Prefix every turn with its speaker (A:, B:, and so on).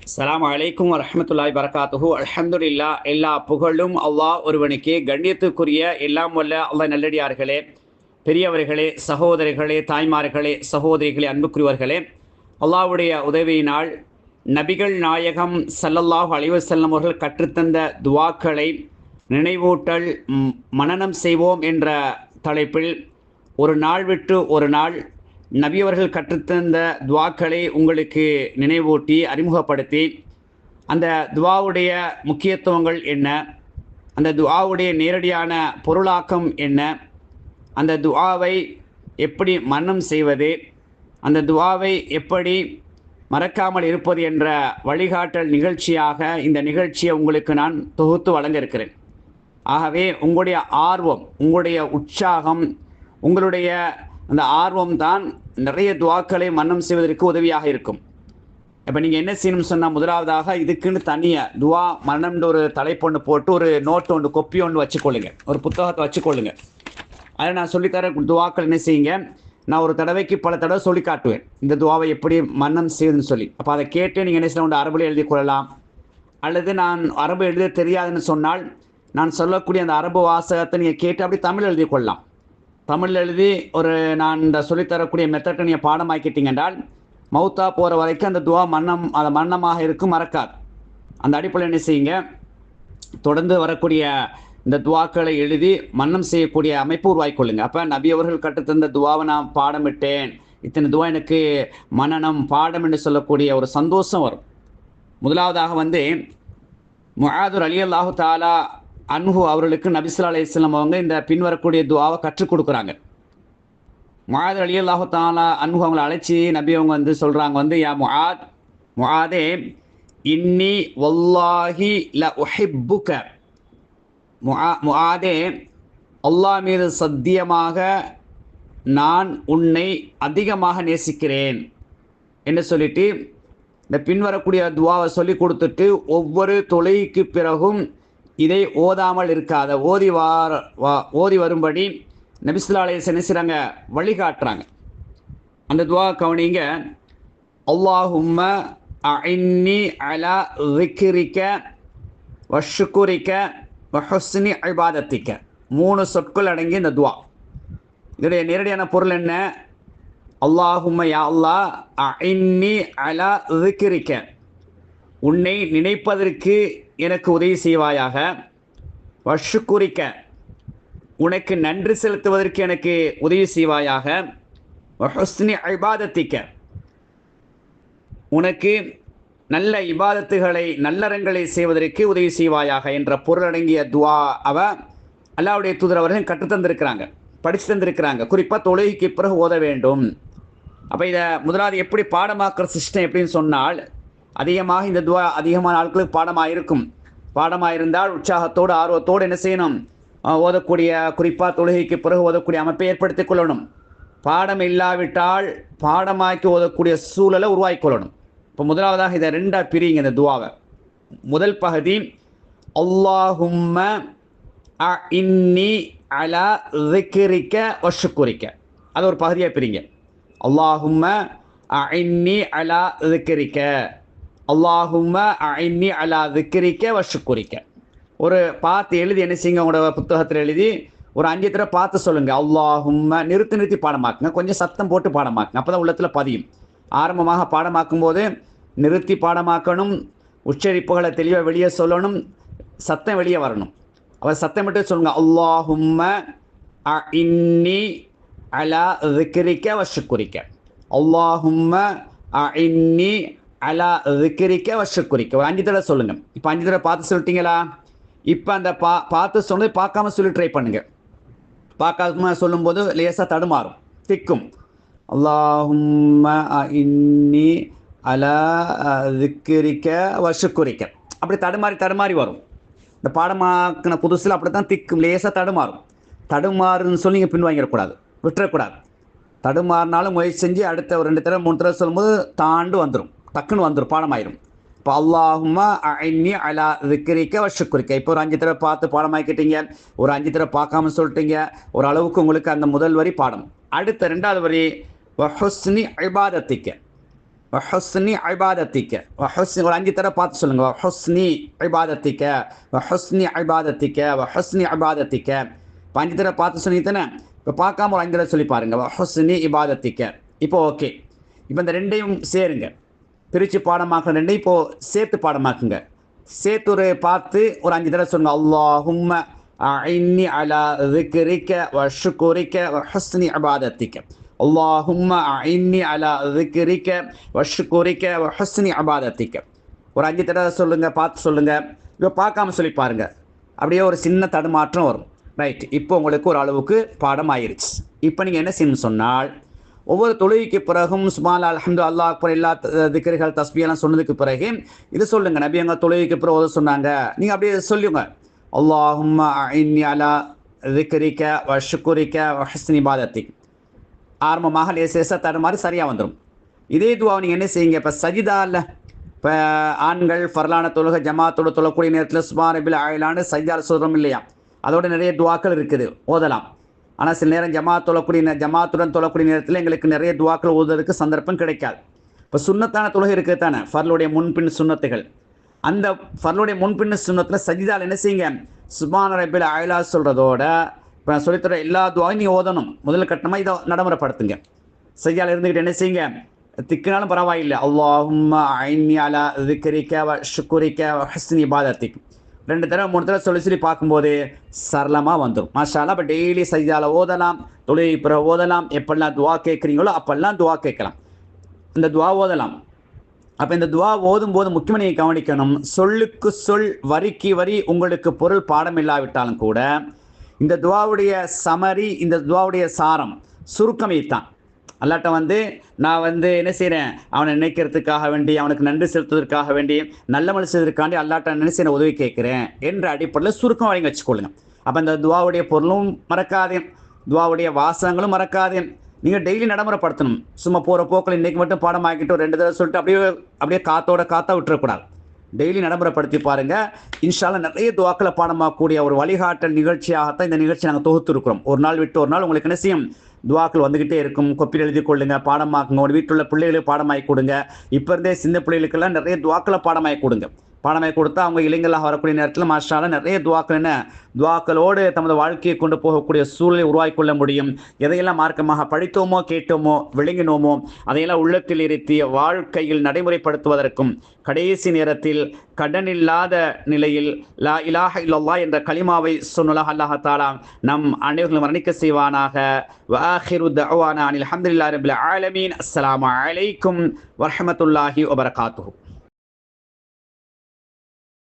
A: அஸ்ஸலாமு அலைக்கும் வரஹ்மத்துல்லாஹி வரகாத்துஹு. அல்ஹம்துலில்லா, எல்லா புகழும் அல்லாஹ் ஒருவனுக்கே. கண்ணியத்துக்குரிய எல்லாம் வல்ல அல்லாஹ் நல்லடியார்களே, பெரியவர்களே, சகோதரிகளே, தாய்மார்களே, சகோதரிகளே, அன்புக்குரியவர்களே, அல்லாஹ்வுடைய உதவியினால் நபிகள் நாயகம் ஸல்லல்லாஹு அலைஹி வஸல்லம் அவர்கள் கற்றுத்தந்த துஆக்களை நினைவூட்டல், மனனம் செய்வோம் என்ற தலைப்பில் ஒரு நாள் விட்டு ஒரு நாள் நபியவர்கள் கற்றுத்தந்த துஆக்களை உங்களுக்கு நினைவூட்டி அறிமுகப்படுத்தி, அந்த துஆவுடைய முக்கியத்துவங்கள் என்ன, அந்த துஆவுடைய நேரடியான பொருளாக்கம் என்ன, அந்த துஆவை எப்படி மனனம் செய்வது, அந்த துஆவை எப்படி மறக்காமல் இருப்பது என்ற வழிகாட்டல் நிகழ்ச்சியாக இந்த நிகழ்ச்சியை உங்களுக்கு நான் தொகுத்து வழங்க இருக்கிறேன். ஆகவே உங்களுடைய ஆர்வம், உங்களுடைய உற்சாகம், உங்களுடைய அந்த ஆர்வம் தான் நிறைய துஆக்களை மன்னம் செய்வதற்கு உதவியாக இருக்கும். இப்போ நீங்கள் என்ன செய்யணும்னு சொன்னால், முதலாவதாக இதுக்குன்னு தனியாக துஆ மன்னம்னு ஒரு தலைப்பொன்று போட்டு ஒரு நோட்டு ஒன்று, கொப்பி ஒன்று வச்சுக்கொள்ளுங்க, ஒரு புத்தகத்தை வச்சுக்கொள்ளுங்க. அதில் நான் சொல்லித்தர துஆக்கள் என்ன செய்யுங்க, நான் ஒரு தடவைக்கு பல தடவை சொல்லி காட்டுவேன் இந்த துஆவை எப்படி மன்னம் செய்யுதுன்னு சொல்லி. அப்போ அதை கேட்டு நீங்கள் என்ன செய்யணும், அரபில் எழுதி கொள்ளலாம். அல்லது நான் அரபு எழுத தெரியாதுன்னு சொன்னால், நான் சொல்லக்கூடிய அந்த அரபு வாசகத்தை நீங்கள் கேட்டு அப்படி தமிழ் எழுதி கொள்ளலாம். தமிழ் எழுதி நான் இந்த சொல்லித்தரக்கூடிய மெத்தட்டை நீங்கள் பாடமாக்கிட்டீங்க என்றால், மௌத்தா போகிற வரைக்கும் அந்த துஆ மன்னமாக இருக்கும், மறக்காது. அந்த அடிப்படையில் என்ன செய்யுங்க, தொடர்ந்து வரக்கூடிய இந்த துஆக்களை எழுதி மன்னம் செய்யக்கூடிய அமைப்பு உருவாக்கிக்கொள்ளுங்க. அப்போ நபி அவர்கள் கற்றுத்தந்த துஆவை நான் பாடமிட்டேன், இத்தனை துஆ எனக்கு மனனம் பாடம் என்று சொல்லக்கூடிய ஒரு சந்தோஷம் வரும். முதலாவதாக முஆது ரலியல்லாஹு தஆலா அன்ஹு அவர்களுக்கு நபி ஸல்லல்லாஹு அலைஹி வஸல்லம் அவங்க இந்த பின்வரக்கூடிய துஆவை கற்றுக் கொடுக்குறாங்க. முஆது ரலியல்லாஹு தஆலா அன்ஹு அவங்களை அழைச்சி நபி அவங்க சொல்கிறாங்க, யா முஆதே இன்னி வல்லாஹி ல உஹிப்புக. முஆதே, அல்லாஹ் மீது சத்தியமாக நான் உன்னை அதிகமாக நேசிக்கிறேன் என்று சொல்லிட்டு இந்த பின்வரக்கூடிய துஆவை சொல்லி கொடுத்துட்டு, ஒவ்வொரு தொழுகைக்கு பிறகும் இதை ஓதாமல் இருக்காத, ஓதி வரும்படி நபி ஸல்லல்லாஹு அலைஹி வஸல்லம் செய்றாங்க, வழிகாட்டுறாங்க. அந்த துஆ கவனிங்க. அல்லாஹும்ம அஇன்னி அலா ஸிக்ரிக வஷ்குரிக வஹுஸ்னி இபாதத்திக. 3 சொற்கள் அடங்கிய இந்த துஆ. இதனுடைய நேரடியான பொருள் என்ன? அல்லாஹும்ம, யா அல்லாஹ், அஇன்னி அலா ஸிக்ரிக, உன்னை நினைப்பதற்கு எனக்கு உதவி செய்வாயாக. வஷ்குரிக்க, உனக்கு நன்றி செலுத்துவதற்கு எனக்கு உதவி செய்வாயாக. வஹுஸ்னி இபாதத்திக்க, உனக்கு நல்ல இபாதத்துகளை, நல்லறங்களை செய்வதற்கு உதவி செய்வாயாக என்ற பொருளடங்கிய துஆ அல்லாஹ்வுடைய தூதர் அவர்கள் கற்றுத்தந்திருக்கிறாங்க, படித்து தந்திருக்கிறாங்க. குறிப்பாக தொழுகைக்கு பிறகு ஓத வேண்டும். அப்போ இதை முதலாவது எப்படி பாடமாக்குற சிஸ்டம் எப்படின்னு சொன்னால், அதிகமாக இந்த துஆ அதிகமான ஆட்களுக்கு பாடமாக இருக்கும். பாடமாக இருந்தால் உற்சாகத்தோடு ஆர்வத்தோடு என்ன செய்யணும், ஓதக்கூடிய, குறிப்பாக தொழுகைக்கு பிறகு ஓதக்கூடிய அமைப்பை ஏற்படுத்திக் கொள்ளணும். பாடம் இல்லாவிட்டால் பாடமாக்கி ஓதக்கூடிய சூழலை உருவாக்கிக் கொள்ளணும். இப்போ முதலாவதாக இதை 2ஆக பிரிங்க இந்த துஆவை. முதல் பகுதி அல்லாஹும்ம அஇன்னி அலா ஸிக்ரிக வஷ்குரிக, அது ஒரு பகுதியாக பிரிங்க. அல்லாஹும்ம அஇன்னி அலா ஸிக்ரிக, அல்லாஹும்ம அஇன்னி அலா ஸிக்ரிக வஷ்குரிக. ஒரு பார்த்து எழுதி என்ன செய்யுங்க, உங்களோட புத்தகத்தில் எழுதி ஒரு 5 தடவை பார்த்து சொல்லுங்கள். அல்லாஹும்ம நிறுத்தி பாடமாக்குங்க, கொஞ்சம் சத்தம் போட்டு பாடமாக்குங்க, அப்போ தான் உள்ளத்தில் பதியும். ஆரம்பமாக பாடமாக்கும் போது நிறுத்தி பாடமாக்கணும், உச்சரிப்புகளை தெளிவாக வெளியே சொல்லணும், சத்தம் வெளியே வரணும். அவர் சத்தம் மட்டும் சொல்லுங்கள். அல்லாஹும்ம அஇன்னி அலா ஸிக்ரிக வஷ்குரிக, அல்லாஹும்ம அஇன்னி அலா ஸிக்ரிக வஷ்குரிக. ஒரு 5 தடவை சொல்லுங்கள். இப்போ 5 தடவை பார்த்து சொல்லிட்டீங்களா? இப்போ அந்த பார்த்து சொன்னது பார்க்காம சொல்லி ட்ரை பண்ணுங்கள். பார்க்காம சொல்லும்போது லேசாக தடுமாறும், திக்கும். அல்லாஹும்ம அஇன்னி அலா ஸிக்ரிக வஷ்குரிக, அப்படி தடுமாறி வரும். இந்த பாடமாக்கின புதுசில் அப்படி தான் திக்கும், லேசாக தடுமாறுன்னு சொல்லி நீங்கள் பின்வாங்கிடக்கூடாது, விட்டுறக்கூடாது. தடுமாறினாலும் முயற்சி செஞ்சு அடுத்த ஒரு 2 தடவை 3 தடவை சொல்லும்போது டக்குன்னு வந்துடும், பாடமாயிரும். இப்போ அல்லாஹும்ம அஇன்னி அலா ஸிக்ரிக வஷ்குரிக, இப்போ ஒரு 5 தடவை பார்த்து பாடமாக்கிட்டீங்க, ஒரு 5 தடவை பார்க்காம சொல்லிட்டீங்க. ஒரு அளவுக்கு உங்களுக்கு அந்த முதல் வரி பாடம். அடுத்த 2வது வரி வஹுஸ்னி இபாதத்திக்க, வஹுஸ்னி இபாதத்திக்க. வஹுஸ்னி ஒரு 5 தடவை பார்த்து சொல்லுங்க. வஹுஸ்னி இபாதத்திக்க, வஹுஸ்னி இபாதத்திக்க, வஹுஸ்னி இபாதத்திக்க. 5 தடவை பார்த்து சொன்னீங்க தானே? இப்போ பார்க்காம ஒரு 5 தடவை சொல்லி பாருங்க. வஹுஸ்னி இபாதத்திக்க. இப்போ ஓகே. இப்போ இந்த ரெண்டையும் சேருங்க. பிரித்து பாடமாக்குற ரெண்டையும் இப்போது சேர்த்து பாடமாக்குங்க. சேர்த்து ஒரு பார்த்து ஒரு 5 தடவை சொல்லுங்க. அல்லாஹும்ம அஇன்னி அலா ذிக்ரிக வ ஷுக்ரிக வ ஹுஸ்னி இபாதத்திக. அல்லாஹும்ம அஇன்னி அலா ذிக்ரிக வ ஷுக்ரிக வ ஹுஸ்னி இபாதத்திக. ஒரு 5 தடவை சொல்லுங்க, பார்த்து சொல்லுங்க. இப்போ பார்க்காம சொல்லி பாருங்க. அப்படியே ஒரு சின்ன தடுமாற்றம் வரும். ரைட், இப்போ உங்களுக்கு ஒரு அளவுக்கு பாடம் ஆயிருச்சு. இப்போ நீங்கள் என்ன செய்யணும்னு சொன்னால், ஒவ்வொரு தொழுகைக்கு பிறகும் சுப்ஹானல்லாஹ், அல்ஹம்துலில்லாஹ், அல்லாஹ் அக்பர் எல்லா திக்ர்கள் தஸ்பீஹ்லாம் சொன்னதுக்கு பிறகு இது சொல்லுங்க. நபி அங்க தொழுகைக்கு பிறகு ஓத சொன்னாங்க. நீங்கள் அப்படியே சொல்லுங்க. அல்லாஹும்ம அஇன்னி அலா ذிக்ரிக வ ஷுக்ரிக வ ஹுஸ்னி இபாதத்திக். ஆரம்பமாக லேசா தடுமாறி சரியாக வந்துடும். இதே துவா நீங்கள் என்ன செய்யுங்க, இப்போ சஜிதாவில் இப்போ ஆண்கள் ஃபர்லான தொழுகை ஜமாத்தோடு தொழக்கூடிய நேரத்தில் சுப்ஹான ரப்பில் ஆயிலான்னு சஜிதாவில் சொல்கிறோம் இல்லையா? அதோட நிறைய துவாக்கள் இருக்குது, ஓதலாம். ஆனால் சில நேரம் ஜமாத்துடன் தொழக்கூடிய நேரத்தில் எங்களுக்கு நிறைய துவாக்கள் ஓதுறதுக்கு சந்தர்ப்பம் கிடைக்காது. இப்போ சுன்னத்தான தொழுகை இருக்குது தானே, ஃபர்லுடைய முன்பின் சுன்னத்துகள். அந்த ஃபர்லுடைய முன்பின் சுன்னத்தில் சஜிதாவில் என்ன செய்யுங்க, சுப்ஹான ரப்பில் ஆயிலா சொல்கிறதோட இப்போ சொல்லித்தர எல்லா துவாயும் நீங்கள் ஓதணும். முதல் கட்டமாக இதை நடைமுறைப்படுத்துங்க. சஜிதாவில் இருந்துக்கிட்டு என்ன செய்யுங்க, திக்குனாலும் பரவாயில்லை. அல்லாஹும்ம அஇன்னி அலா ذிக்ரிக வ ஷுக்ரிக வ ஹுஸ்னி இபாதத்திக் 2 தடவை 3 தடவை சொல்லி பார்க்கும்போது சரளமாக வந்துடும். மாஷா அல்லாஹ். இப்போ டெய்லி சஜிதாவில் ஓதலாம், தொழுகை பிறகு ஓதலாம். எப்பெல்லாம் துவா கேட்குறீங்களோ அப்பெல்லாம் துவா கேட்கலாம், இந்த துவா ஓதலாம். அப்போ இந்த துவா ஓதும்போது முக்கியமாக நீங்கள் கவனிக்கணும், சொல்லுக்கு சொல் வரிக்கு வரி உங்களுக்கு பொருள் பாடம் இல்லாவிட்டாலும் கூட இந்த துவாவுடைய சமரி, இந்த துவாவுடைய சாரம் சுருக்கம் இதுதான். அல்லாட்ட நான் என்ன செய்கிறேன், அவனை நினைக்கிறதுக்காக வேண்டி, அவனுக்கு நன்றி செலுத்துவதற்காக வேண்டி, நல்ல மனுஷதற்காண்டி அல்லாட்ட நினைச்சு உதவி கேட்குறேன் என்ற அடிப்படையில் சுருக்கம் வழங்கி வச்சுக்கொள்ளுங்க. அப்போ இந்த துவாவுடைய பொருளும் மறக்காதே, துவாவுடைய வாசகங்களும் மறக்காதே. நீங்கள் டெய்லி நடைமுறைப்படுத்தணும். சும்மா போகிற போக்கில் இன்றைக்கி மட்டும் பாடம் ஆக்கிட்டு 2 தடவை சொல்லிட்டு அப்படியே காற்றா விட்டுறக்கூடாது. டெய்லி நடைமுறைப்படுத்தி பாருங்கள். இன்ஷா அல்லாஹ் நிறைய துவாக்களை பாடமாக்கக்கூடிய ஒரு வழிகாட்டல் நிகழ்ச்சியாகத்தான் இந்த நிகழ்ச்சி நாங்கள் தொகுத்து இருக்கிறோம். ஒரு நாள் விட்டு ஒரு நாள் உங்களுக்கு என்ன செய்யும், துவாக்கள் வந்துக்கிட்டே இருக்கும். கொப்பியில் எழுதி கொள்ளுங்க, பாடமாக்குங்க. ஒரு வீட்டில் உள்ள பிள்ளைகளுக்கு பாடமாக்கி கொடுங்க. இப்போ இருந்தே சின்ன பிள்ளைகளுக்கெல்லாம் நிறைய துவாக்களை பாடமாக்கி கொடுங்க. பாடமாக்கி கொடுத்தா அவங்க இளைஞர்களாக வரக்கூடிய நேரத்தில் மாஷா அல்லாஹ் நிறைய துவாக்களோடு தமது வாழ்க்கையை கொண்டு போகக்கூடிய சூழலை உருவாக்கி கொள்ள முடியும். எதையெல்லாம் மார்க்கமாக படித்தோமோ, கேட்டோமோ, விளங்கினோமோ அதையெல்லாம் உள்ளத்தில் இருத்தி வாழ்க்கையில் நடைமுறைப்படுத்துவதற்கும் கடைசி நேரத்தில் கடனில்லாத நிலையில் லா இலாஹ இல்லல்லாஹ் என்ற கலிமாவை சொன்னலாக அல்லாஹ் தஆலா நம் அனைவர்களும் வர்ணிக்க செய்வானாக. வ ஆகிரு தஅவானா அனில் ஹம்துலில்லாஹி ரப்பில் ஆலமீன். அஸ்ஸலாமு அலைக்கும் வரஹ்மத்துல்லாஹி வபரகாத்துஹு.